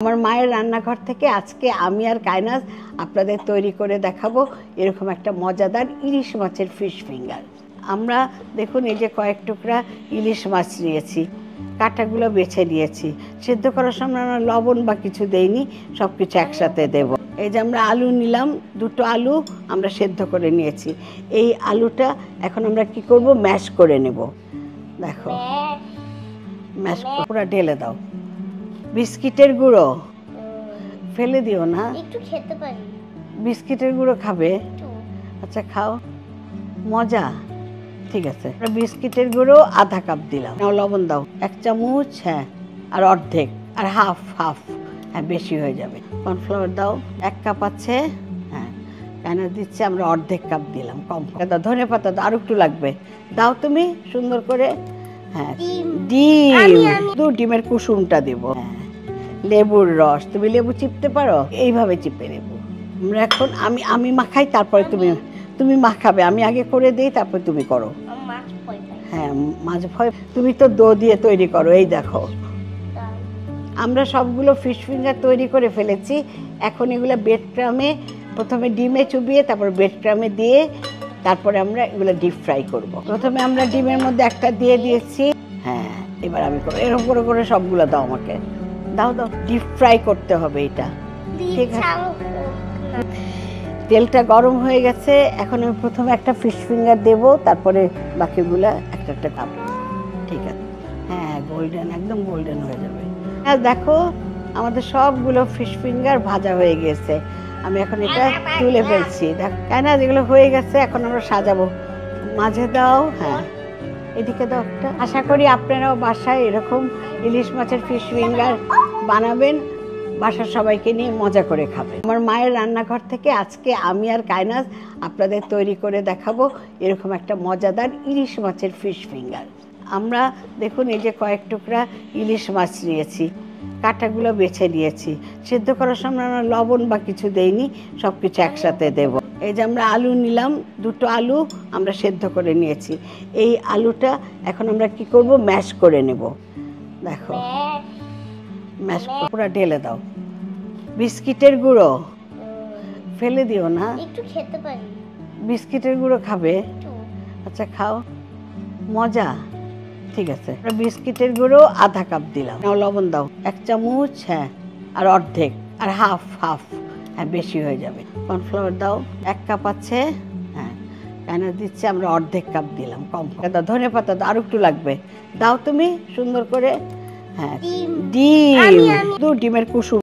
আমার মায়ের রান্নাঘর থেকে আজকে আমি আর কায়নাজ আপনাদের তৈরি করে দেখাবো এরকম একটা মজাদার ইলিশ মাছের ফিশ ফিঙ্গার। আমরা দেখুন এই যে কয়েক টুকরা ইলিশ মাছ নিয়েছি, কাঁটাগুলো বেছে নিয়েছি। সেদ্ধ করার সময় আমরা লবণ বা কিছু দেইনি, সব কিছু একসাথে দেব। এই যে আমরা আলু নিলাম, দুটো আলু আমরা সেদ্ধ করে নিয়েছি। এই আলুটা এখন আমরা কি করব, ম্যাশ করে নেব। দেখো ম্যাশ পুরো ঢেলে দাও। বিস্কিটের গুঁড়ো ফেলে দিও না, একটু খেতে পারি। বিস্কিটের গুঁড়ো খাবে? আচ্ছা খাও, মজা। ঠিক আছে, বিস্কিটের গুঁড়ো আধা কাপ দিলাম। নাও লবণ দাও 1 চামচ, হ্যাঁ, আর অর্ধেক, আর হাফ, হ্যাঁ বেশি হয়ে যাবে। কর্নফ্লাওয়ার দাও 1 কাপ আছে, হ্যাঁ কেন দিচ্ছে, আমরা অর্ধেক কাপ দিলাম, কম দাও। ধনে পাতা দাও, আর একটু লাগবে, দাও তুমি সুন্দর করে। হ্যাঁ ডিম, ডিমের কুসুমটা দেবো। হ্যাঁ লেবুর রস, তুমি লেবু চিপতে পারো, এইভাবে চিপে নেবো। আমরা এখন আমি মাখাই, তারপরে তুমি মাখাবে। আমি আগে করে দিই, তারপর তুমি করো। হ্যাঁ মাছ ভয়, তুমি তো দো দিয়ে তৈরি করো। এই দেখো আমরা সবগুলো ফিশ ফিঙ্গার তৈরি করে ফেলেছি। এখন এগুলো বেড ক্রামে, প্রথমে ডিমে চুবিয়ে, তারপর বেড ক্রামে দিয়ে, তারপরে আমরা এগুলো ডিপ ফ্রাই করব। প্রথমে আমরা ডিমের মধ্যে একটা দিয়ে দিয়েছি। হ্যাঁ এবার আমি করবো, এরকম করে করে সবগুলো দাও আমাকে, দাও দাও। ডিপ ফ্রাই করতে হবে এটা, ঠিক আছে? তেলটা গরম হয়ে গেছে, এখন আমি প্রথমে একটা ফিশ ফিঙ্গার দেব, তারপরে বাকিগুলা একটা একটা কাপ। ঠিক আছে, হ্যাঁ গোল্ডেন, একদম গোল্ডেন হয়ে যাবে। আর দেখো আমাদের সবগুলো ফিশ ফিঙ্গার ভাজা হয়ে গেছে। আমি এখন এটা তুলে ফেলছি। দেখ কেন যেগুলো হয়ে গেছে, এখন আমরা সাজাবো। মাঝে দাও, হ্যাঁ এদিকে দাও একটা। আশা করি আপনারাও বাসায় এরকম ইলিশ মাছের ফিশ ফিঙ্গার বানাবেন, বাসার সবাইকে নিয়ে মজা করে খাবেন। আমার মায়ের রান্নাঘর থেকে আজকে আমি আর কায়নাজ আপনাদের তৈরি করে দেখাবো এরকম একটা মজাদার ইলিশ মাছের ফিশ ফিঙ্গার। আমরা দেখুন এই যে কয়েক টুকরা ইলিশ মাছ নিয়েছি, কাঁটাগুলো বেছে নিয়েছি। সেদ্ধ করার সময় আমরা লবণ বা কিছু দেইনি, সব কিছু একসাথে দেব। এই যে আমরা আলু নিলাম, দুটো আলু আমরা সেদ্ধ করে নিয়েছি। এই আলুটা এখন আমরা কি করব, ম্যাশ করে নেব। দেখো ম্যাশ পুরো ঢেলে দাও। বিস্কিটের গুঁড়ো ফেলে দিও না, একটু খেতে পারি। বিস্কিটের গুঁড়ো খাবে? আচ্ছা খাও, মজা। ঠিক আছে, বিস্কিটের গুঁড়ো আধা কাপ দিলাম। নাও লবণ দাও 1 চামচ, হ্যাঁ, আর অর্ধেক, আর হাফ, হ্যাঁ বেশি হয়ে যাবে। কর্নফ্লাওয়ার দাও 1 কাপ আছে, হ্যাঁ কেন দিচ্ছে, আমরা অর্ধেক কাপ দিলাম, কম দাও। ধনে পাতা দাও, আর একটু লাগবে, দাও তুমি সুন্দর করে। হ্যাঁ ডিম, ডিমের কুসুম